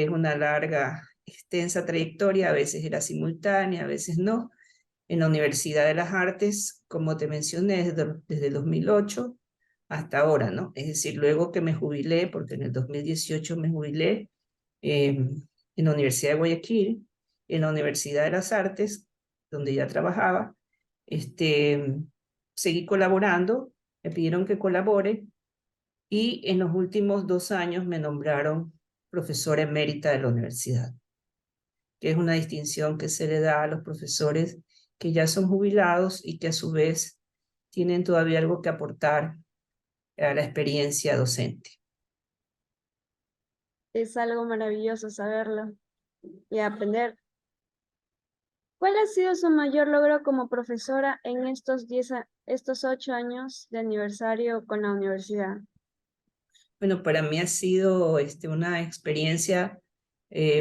Es una larga, extensa trayectoria, a veces era simultánea, a veces no. En la Universidad de las Artes, como te mencioné, desde el 2008 hasta ahora, ¿no? Es decir, luego que me jubilé, porque en el 2018 me jubilé en la Universidad de Guayaquil, en la Universidad de las Artes, donde ya trabajaba, seguí colaborando, me pidieron que colabore y en los últimos 2 años me nombraron profesora emérita de la universidad, que es una distinción que se le da a los profesores que ya son jubilados y que a su vez tienen todavía algo que aportar a la experiencia docente. Es algo maravilloso saberlo y aprender. ¿Cuál ha sido su mayor logro como profesora en estos 8 años de aniversario con la universidad? Bueno, para mí ha sido una experiencia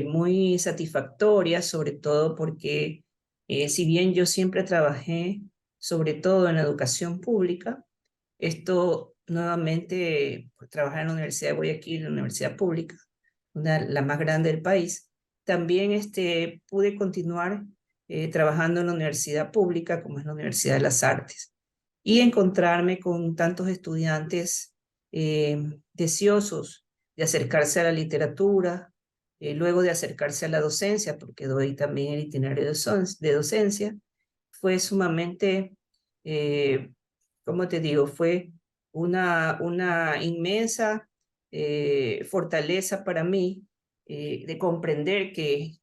muy satisfactoria, sobre todo porque si bien yo siempre trabajé sobre todo en la educación pública, esto nuevamente, pues, trabajar en la Universidad de Guayaquil, la universidad pública, la más grande del país, también pude continuar trabajando en la universidad pública, como es la Universidad de las Artes, y encontrarme con tantos estudiantes deseosos de acercarse a la literatura, luego de acercarse a la docencia, porque doy también el itinerario de docencia, fue sumamente, ¿cómo te digo? Fue una inmensa fortaleza para mí de comprender que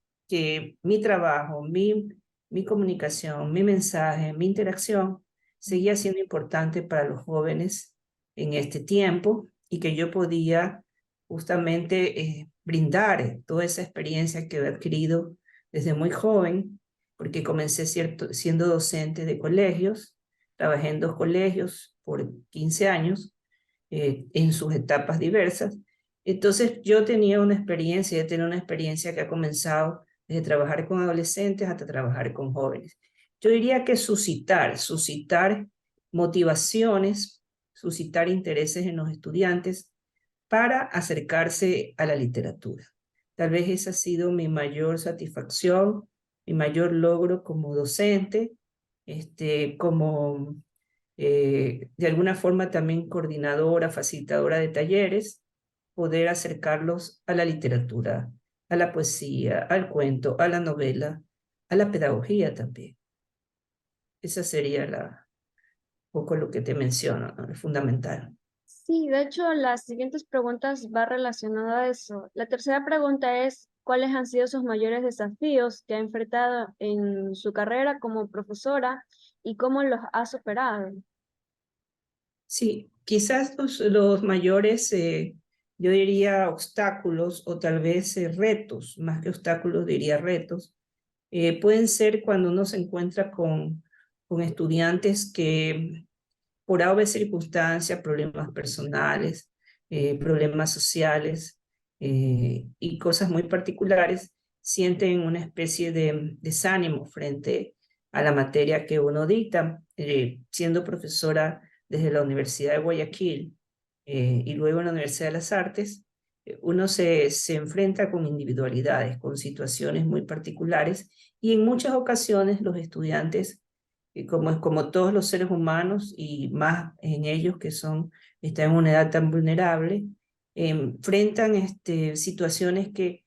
mi trabajo, mi comunicación, mi mensaje, mi interacción seguía siendo importante para los jóvenes en este tiempo y que yo podía justamente brindar toda esa experiencia que he adquirido desde muy joven, porque comencé siendo docente de colegios, trabajé en 2 colegios por 15 años en sus etapas diversas. Entonces yo tenía una experiencia, he tenido una experiencia que ha comenzado desde trabajar con adolescentes hasta trabajar con jóvenes. Yo diría que suscitar motivaciones, suscitar intereses en los estudiantes para acercarse a la literatura. Tal vez esa ha sido mi mayor satisfacción, mi mayor logro como docente, como de alguna forma también coordinadora, facilitadora de talleres, poder acercarlos a la literatura, a la poesía, al cuento, a la novela, a la pedagogía también. Esa sería un poco lo que te menciono, ¿no? Es fundamental. Sí, de hecho, las siguientes preguntas va relacionada a eso. La tercera pregunta es, ¿cuáles han sido sus mayores desafíos que ha enfrentado en su carrera como profesora y cómo los ha superado? Sí, quizás los mayores, yo diría obstáculos o tal vez retos, más que obstáculos diría retos, pueden ser cuando uno se encuentra con estudiantes que por A o B circunstancias, problemas personales, problemas sociales y cosas muy particulares, sienten una especie de desánimo frente a la materia que uno dicta. Siendo profesora desde la Universidad de Guayaquil y luego en la Universidad de las Artes, uno se enfrenta con individualidades, con situaciones muy particulares y en muchas ocasiones los estudiantes como todos los seres humanos y más en ellos que están en una edad tan vulnerable, enfrentan situaciones que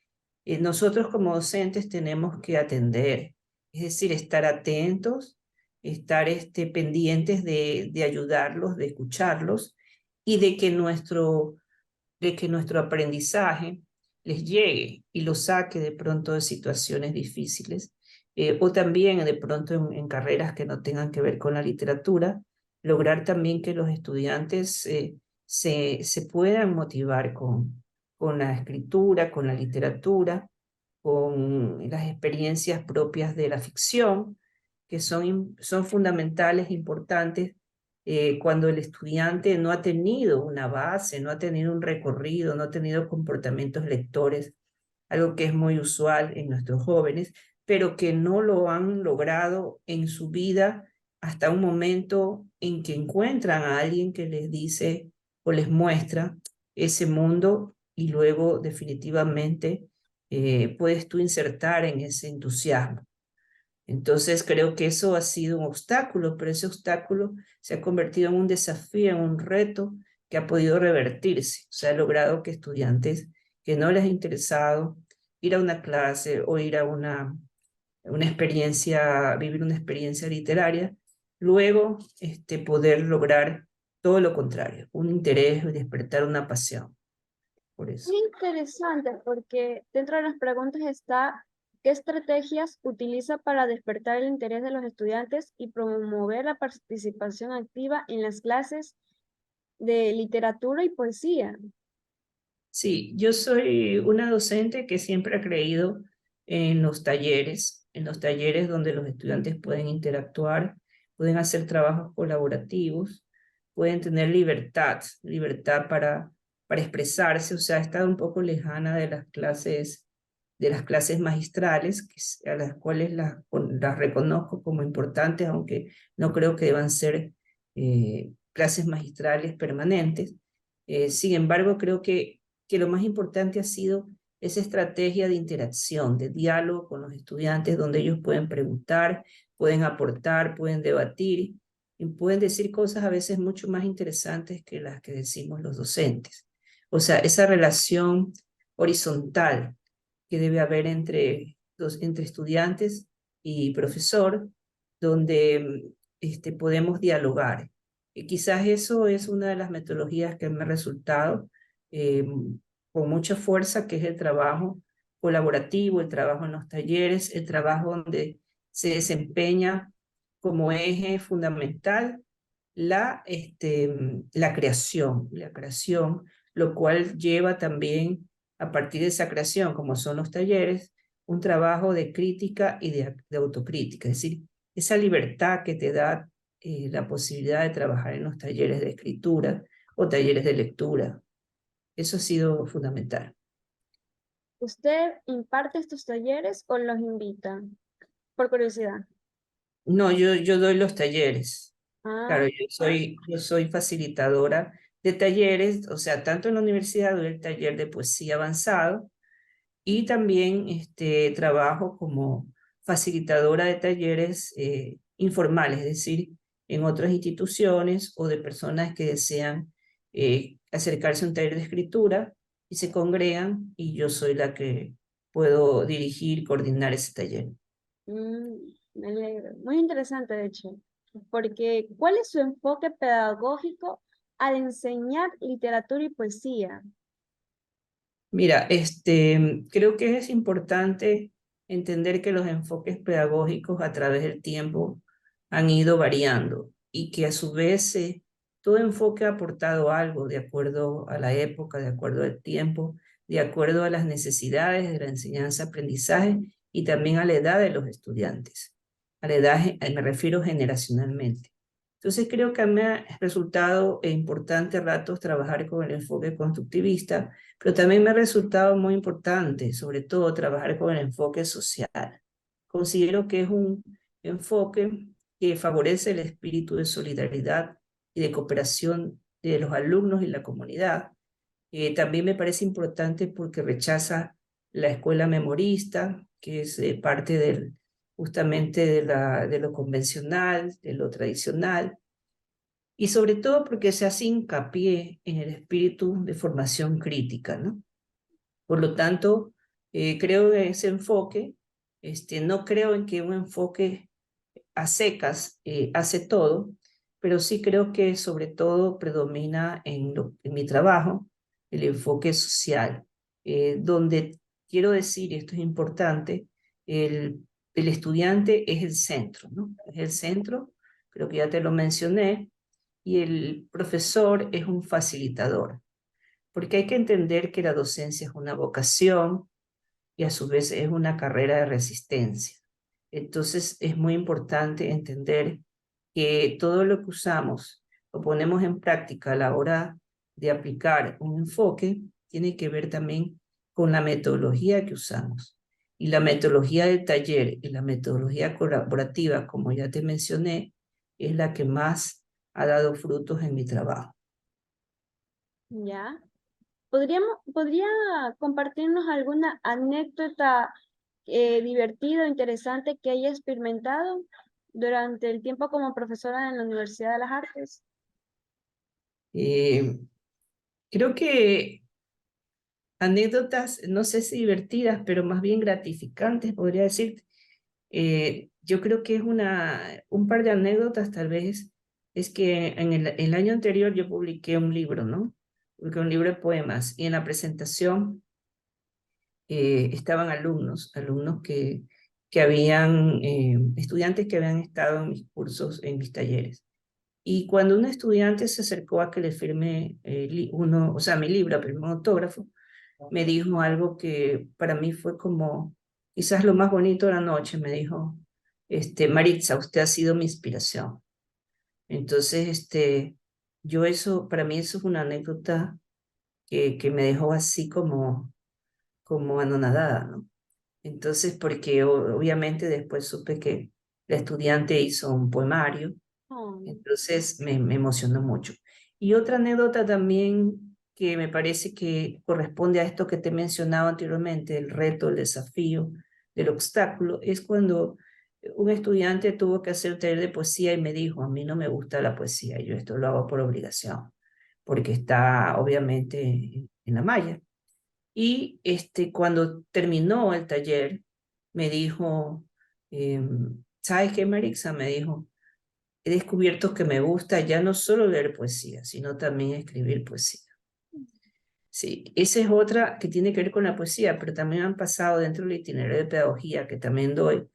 nosotros como docentes tenemos que atender, es decir, estar atentos, estar pendientes de ayudarlos, de escucharlos y de que nuestro aprendizaje les llegue y los saque de pronto de situaciones difíciles, o también de pronto en carreras que no tengan que ver con la literatura, lograr también que los estudiantes se puedan motivar con la escritura, con la literatura, con las experiencias propias de la ficción, que son fundamentales, importantes, cuando el estudiante no ha tenido una base, no ha tenido un recorrido, no ha tenido comportamientos lectores, algo que es muy usual en nuestros jóvenes, pero que no lo han logrado en su vida hasta un momento en que encuentran a alguien que les dice o les muestra ese mundo y luego definitivamente puedes tú insertar en ese entusiasmo. Entonces creo que eso ha sido un obstáculo, pero ese obstáculo se ha convertido en un desafío, en un reto que ha podido revertirse. Se ha logrado que estudiantes que no les ha interesado ir a una clase o ir a una experiencia, vivir una experiencia literaria, luego poder lograr todo lo contrario, un interés y despertar una pasión por eso. Muy interesante porque dentro de las preguntas está, ¿qué estrategias utiliza para despertar el interés de los estudiantes y promover la participación activa en las clases de literatura y poesía? Sí, yo soy una docente que siempre ha creído en los talleres donde los estudiantes pueden interactuar, pueden hacer trabajos colaborativos, pueden tener libertad, libertad para expresarse. O sea, he estado un poco lejana de las clases magistrales, a las cuales las reconozco como importantes, aunque no creo que deban ser clases magistrales permanentes. Sin embargo, creo que lo más importante ha sido esa estrategia de interacción, de diálogo con los estudiantes, donde ellos pueden preguntar, pueden aportar, pueden debatir y pueden decir cosas a veces mucho más interesantes que las que decimos los docentes. O sea, esa relación horizontal que debe haber entre estudiantes y profesor, donde podemos dialogar. Y quizás eso es una de las metodologías que me ha resultado eh, con mucha fuerza, que es el trabajo colaborativo, el trabajo en los talleres, el trabajo donde se desempeña como eje fundamental la creación, lo cual lleva también, a partir de esa creación, como son los talleres, un trabajo de crítica y de autocrítica, es decir, esa libertad que te da la posibilidad de trabajar en los talleres de escritura o talleres de lectura. Eso ha sido fundamental. ¿Usted imparte estos talleres o los invita? Por curiosidad. No, yo doy los talleres. Ah, Claro, yo soy facilitadora de talleres, o sea, tanto en la universidad doy el taller de poesía avanzado y también trabajo como facilitadora de talleres informales, es decir, en otras instituciones o de personas que desean acercarse a un taller de escritura y se congregan y yo soy la que puedo dirigir, coordinar ese taller. mm, me alegro. Muy interesante, de hecho, porque ¿cuál es su enfoque pedagógico al enseñar literatura y poesía? Mira, creo que es importante entender que los enfoques pedagógicos a través del tiempo han ido variando y que a su vez todo enfoque ha aportado algo de acuerdo a la época, de acuerdo al tiempo, de acuerdo a las necesidades de la enseñanza-aprendizaje y también a la edad de los estudiantes. A la edad, me refiero generacionalmente. Entonces creo que me ha resultado importante a ratos trabajar con el enfoque constructivista, pero también me ha resultado muy importante, sobre todo, trabajar con el enfoque social. Considero que es un enfoque que favorece el espíritu de solidaridad y de cooperación de los alumnos y la comunidad. También me parece importante porque rechaza la escuela memorista, que es parte justamente de lo convencional, de lo tradicional, y sobre todo porque se hace hincapié en el espíritu de formación crítica, ¿no? Por lo tanto, creo en ese enfoque, no creo en que un enfoque a secas hace todo, pero sí creo que sobre todo predomina en mi trabajo el enfoque social, donde quiero decir, y esto es importante, el estudiante es el centro, ¿no? Es el centro, creo que ya te lo mencioné, y el profesor es un facilitador, porque hay que entender que la docencia es una vocación y a su vez es una carrera de resistencia. Entonces es muy importante entender que todo lo que usamos o ponemos en práctica a la hora de aplicar un enfoque tiene que ver también con la metodología que usamos. Y la metodología del taller y la metodología colaborativa, como ya te mencioné, es la que más ha dado frutos en mi trabajo. ¿Ya? ¿Podría compartirnos alguna anécdota divertida o interesante que haya experimentado durante el tiempo como profesora en la Universidad de las Artes? Eh, Creo que anécdotas, no sé si divertidas, pero más bien gratificantes, podría decir. Yo creo que es un par de anécdotas tal vez, es que en el año anterior yo publiqué un libro, ¿no? Publiqué un libro de poemas y en la presentación estaban alumnos que habían, estudiantes que habían estado en mis cursos, en mis talleres. Y cuando un estudiante se acercó a que le firme o sea, mi libro, firmó un autógrafo, me dijo algo que para mí fue como quizás lo más bonito de la noche. Me dijo, Maritza, usted ha sido mi inspiración. Entonces, yo eso, para mí eso es una anécdota que me dejó así como anonadada, ¿no? Entonces, porque obviamente después supe que la estudiante hizo un poemario, Oh, entonces me emocionó mucho. Y otra anécdota también que me parece que corresponde a esto que te he mencionado anteriormente, el reto, el desafío, el obstáculo, es cuando un estudiante tuvo que hacer un taller de poesía y me dijo, a mí no me gusta la poesía, yo esto lo hago por obligación, porque está obviamente en la malla. Y cuando terminó el taller, me dijo, ¿sabes qué, Marixa? Me dijo, he descubierto que me gusta ya no solo leer poesía, sino también escribir poesía. Sí, esa es otra que tiene que ver con la poesía, pero también han pasado dentro del itinerario de pedagogía que también doy,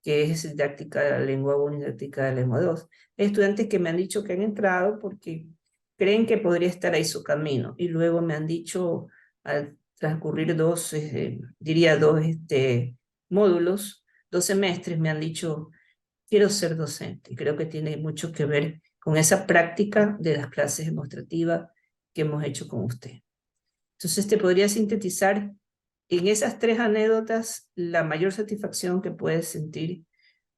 que es didáctica de la lengua 1 y didáctica de la lengua 2. Hay estudiantes que me han dicho que han entrado porque creen que podría estar ahí su camino y luego me han dicho al transcurrir diría dos módulos, 2 semestres, me han dicho, quiero ser docente. Y creo que tiene mucho que ver con esa práctica de las clases demostrativas que hemos hecho con usted. Entonces, te podría sintetizar en esas 3 anécdotas la mayor satisfacción que puede sentir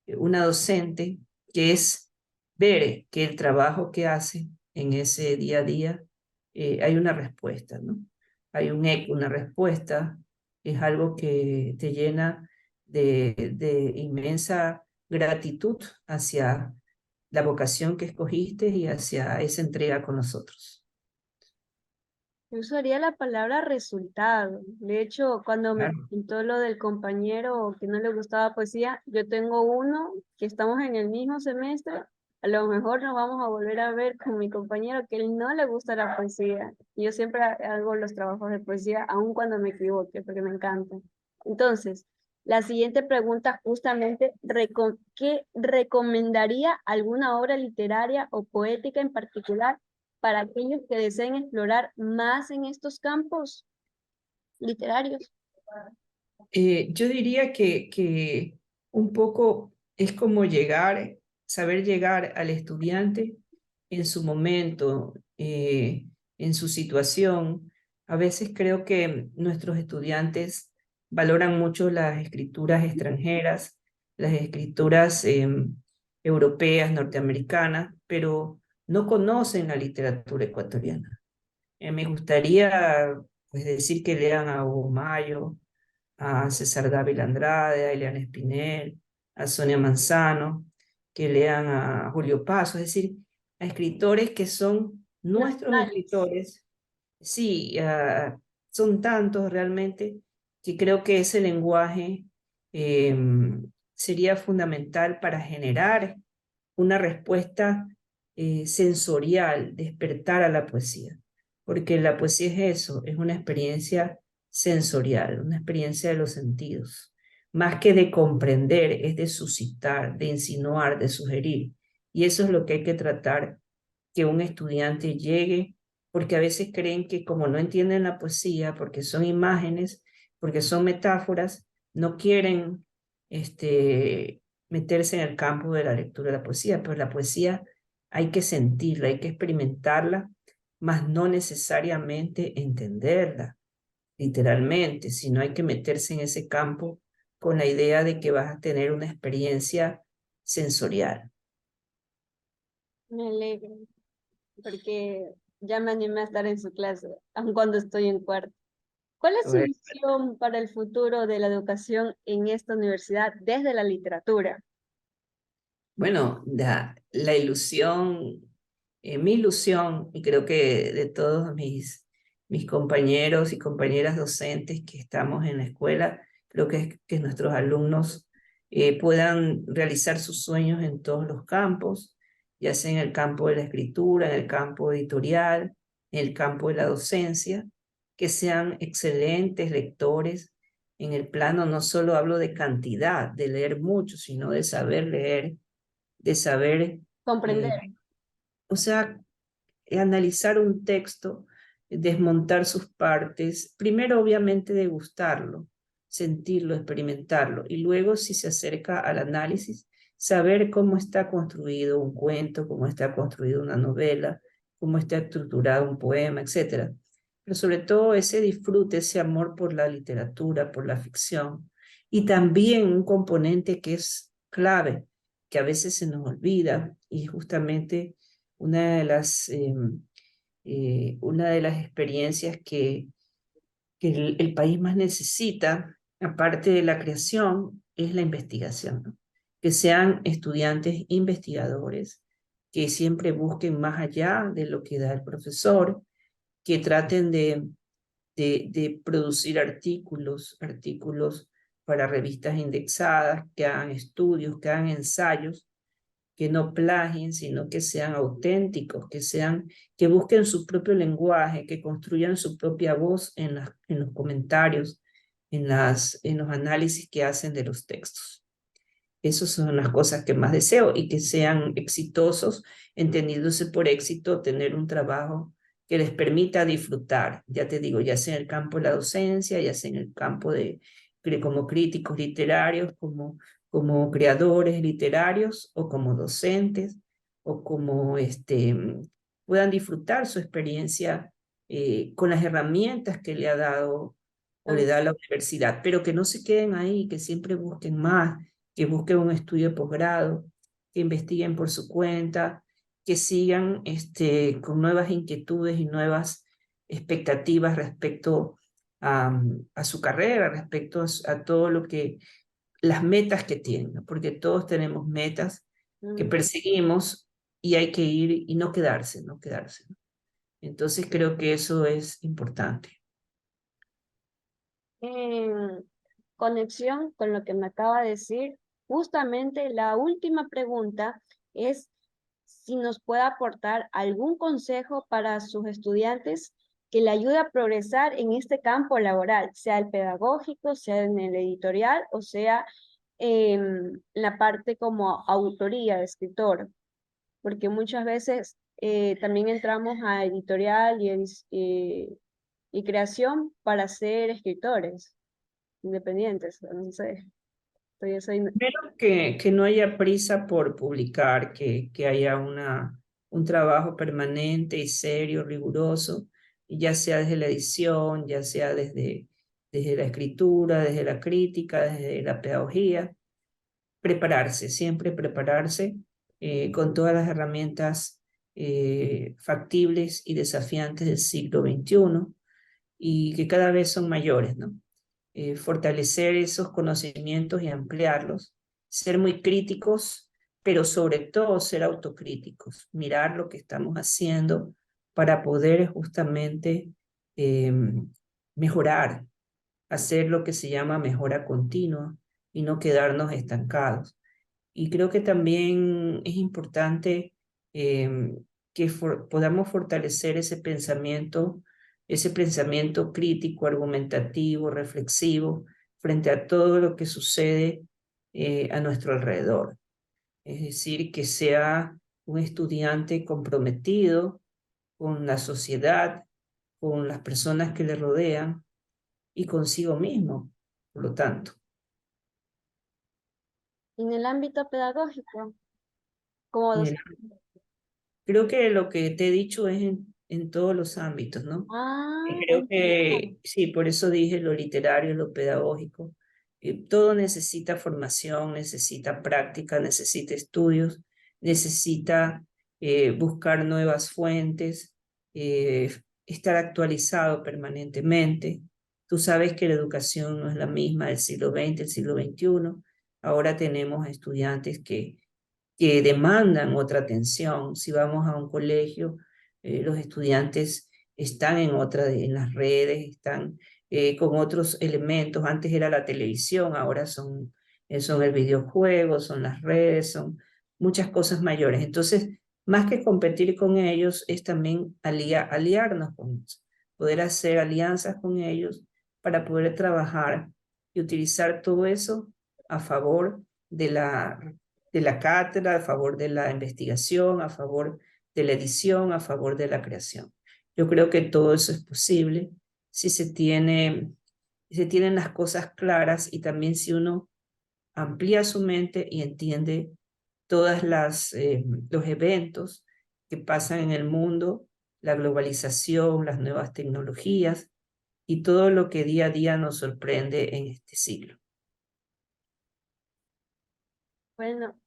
una docente, que es ver que el trabajo que hace en ese día a día hay una respuesta, ¿no? Hay un eco, una respuesta, es algo que te llena de inmensa gratitud hacia la vocación que escogiste y hacia esa entrega con nosotros. yo usaría la palabra resultado. De hecho, cuando me Claro. comentó lo del compañero que no le gustaba poesía, yo tengo uno que estamos en el mismo semestre. A lo mejor nos vamos a volver a ver con mi compañero que él no le gusta la poesía. Y yo siempre hago los trabajos de poesía, aun cuando me equivoque, porque me encanta. Entonces, la siguiente pregunta justamente, ¿qué recomendaría alguna obra literaria o poética en particular para aquellos que deseen explorar más en estos campos literarios? Yo diría que un poco es como saber llegar al estudiante en su momento, en su situación. A veces creo que nuestros estudiantes valoran mucho las escrituras extranjeras, las escrituras europeas, norteamericanas, pero no conocen la literatura ecuatoriana. Me gustaría pues, decir que lean a Hugo Mayo, a César Dávila Andrade, a Eliana Espinel, a Sonia Manzano, que lean a Julio Paso, es decir, a escritores que son nuestros Nacionales. escritores. Sí, son tantos realmente que creo que ese lenguaje eh, sería fundamental para generar una respuesta sensorial, despertar a la poesía, porque la poesía es eso, es una experiencia sensorial, una experiencia de los sentidos, más que de comprender, es de suscitar, de insinuar, de sugerir, y eso es lo que hay que tratar, que un estudiante llegue, porque a veces creen que como no entienden la poesía, porque son imágenes, porque son metáforas, no quieren meterse en el campo de la lectura de la poesía, pero la poesía hay que sentirla, hay que experimentarla, mas no necesariamente entenderla literalmente, sino hay que meterse en ese campo con la idea de que vas a tener una experiencia sensorial. Me alegro, porque Ya me animé a estar en su clase, aun cuando estoy en cuarto. ¿Cuál es su Bueno, visión para el futuro de la educación en esta universidad desde la literatura? bueno, la ilusión, mi ilusión, y creo que de todos mis compañeros y compañeras docentes que estamos en la escuela, creo que es que nuestros alumnos puedan realizar sus sueños en todos los campos, ya sea en el campo de la escritura, en el campo editorial, en el campo de la docencia, que sean excelentes lectores. En el plano no solo hablo de cantidad, de leer mucho, sino de saber leer, de saber, eh, Comprender. o sea, analizar un texto, desmontar sus partes, primero obviamente degustarlo, sentirlo, experimentarlo, y luego si se acerca al análisis, saber cómo está construido un cuento, cómo está construida una novela, cómo está estructurado un poema, etcétera. Pero sobre todo ese disfrute, ese amor por la literatura, por la ficción, y también un componente que es clave, que a veces se nos olvida, y justamente una de una de las experiencias que el país más necesita, aparte de la creación, es la investigación, ¿no? Que sean estudiantes investigadores, que siempre busquen más allá de lo que da el profesor, que traten de producir artículos para revistas indexadas, que hagan estudios, que hagan ensayos, que no plagien, sino que sean auténticos, que busquen su propio lenguaje, que construyan su propia voz en los comentarios, en los análisis que hacen de los textos. Esas son las cosas que más deseo y que sean exitosos, entendiéndose por éxito tener un trabajo que les permita disfrutar, ya te digo, ya sea en el campo de la docencia, ya sea en el campo como críticos literarios, como creadores literarios o como docentes o como puedan disfrutar su experiencia con las herramientas que le ha dado o le da la universidad, pero que no se queden ahí, que siempre busquen más, que busquen un estudio de posgrado, que investiguen por su cuenta, que sigan con nuevas inquietudes y nuevas expectativas respecto a su carrera, respecto a todo lo que, las metas que tienen, ¿no? Porque todos tenemos metas que Mm. perseguimos y hay que ir y no quedarse, no quedarse, ¿no? Entonces creo que eso es importante. En conexión con lo que me acaba de decir, justamente la última pregunta es si nos puede aportar algún consejo para sus estudiantes que le ayude a progresar en este campo laboral, sea el pedagógico, sea en el editorial o sea en la parte como autoría de escritor, porque muchas veces también entramos a editorial y creación para ser escritores independientes, no sé, soy Primero que no haya prisa por publicar, que haya un trabajo permanente y serio, riguroso, y ya sea desde la edición, ya sea desde la escritura, desde la crítica, desde la pedagogía, prepararse, siempre prepararse con todas las herramientas factibles y desafiantes del siglo XXI y que cada vez son mayores, ¿no? Fortalecer esos conocimientos y ampliarlos, ser muy críticos, pero sobre todo ser autocríticos, mirar lo que estamos haciendo para poder justamente eh, mejorar, hacer lo que se llama mejora continua y no quedarnos estancados. Y creo que también es importante que podamos fortalecer ese pensamiento crítico, argumentativo, reflexivo, frente a todo lo que sucede a nuestro alrededor. Es decir, que sea un estudiante comprometido con la sociedad, con las personas que le rodean y consigo mismo, por lo tanto. en el ámbito pedagógico, como En el Creo que lo que te he dicho es en todos los ámbitos, ¿no? Y Ah, creo que sí, por eso dije lo literario, lo pedagógico. Todo necesita formación, necesita práctica, necesita estudios, necesita buscar nuevas fuentes, estar actualizado permanentemente. Tú sabes que la educación no es la misma del siglo XX, el siglo XXI. Ahora tenemos estudiantes que demandan otra atención. Si vamos a un colegio, los estudiantes están en las redes, están con otros elementos. Antes era la televisión, ahora son el videojuego, son las redes, son muchas cosas mayores. Entonces, más que competir con ellos, es también aliarnos con ellos, poder hacer alianzas con ellos para poder trabajar y utilizar todo eso a favor de la cátedra, a favor de la investigación, a favor de la edición, a favor de la creación. Yo creo que todo eso es posible si se tienen las cosas claras y también si uno amplía su mente y entiende todos los eventos que pasan en el mundo, la globalización, las nuevas tecnologías y todo lo que día a día nos sorprende en este siglo. Bueno,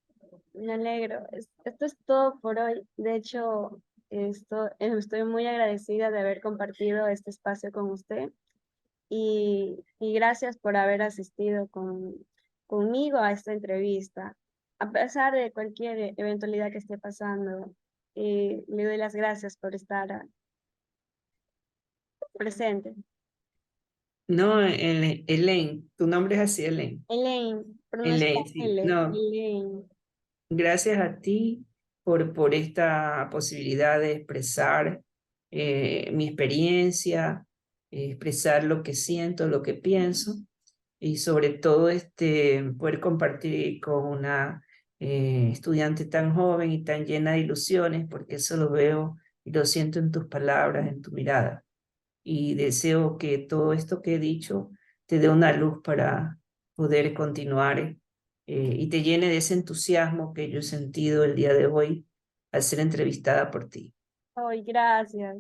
me alegro. Esto es todo por hoy. De hecho, estoy muy agradecida de haber compartido este espacio con usted y gracias por haber asistido conmigo a esta entrevista. A pesar de cualquier eventualidad que esté pasando, le doy las gracias por estar presente. No, Elaine, tu nombre es así, Elaine. Elaine, pronuncia Elaine, sí. L, No, Elaine. gracias a ti por esta posibilidad de expresar mi experiencia, expresar lo que siento, lo que pienso y sobre todo poder compartir con una estudiante tan joven y tan llena de ilusiones, porque eso lo veo y lo siento en tus palabras, en tu mirada. Y deseo que todo esto que he dicho te dé una luz para poder continuar y te llene de ese entusiasmo que yo he sentido el día de hoy al ser entrevistada por ti. Ay, gracias.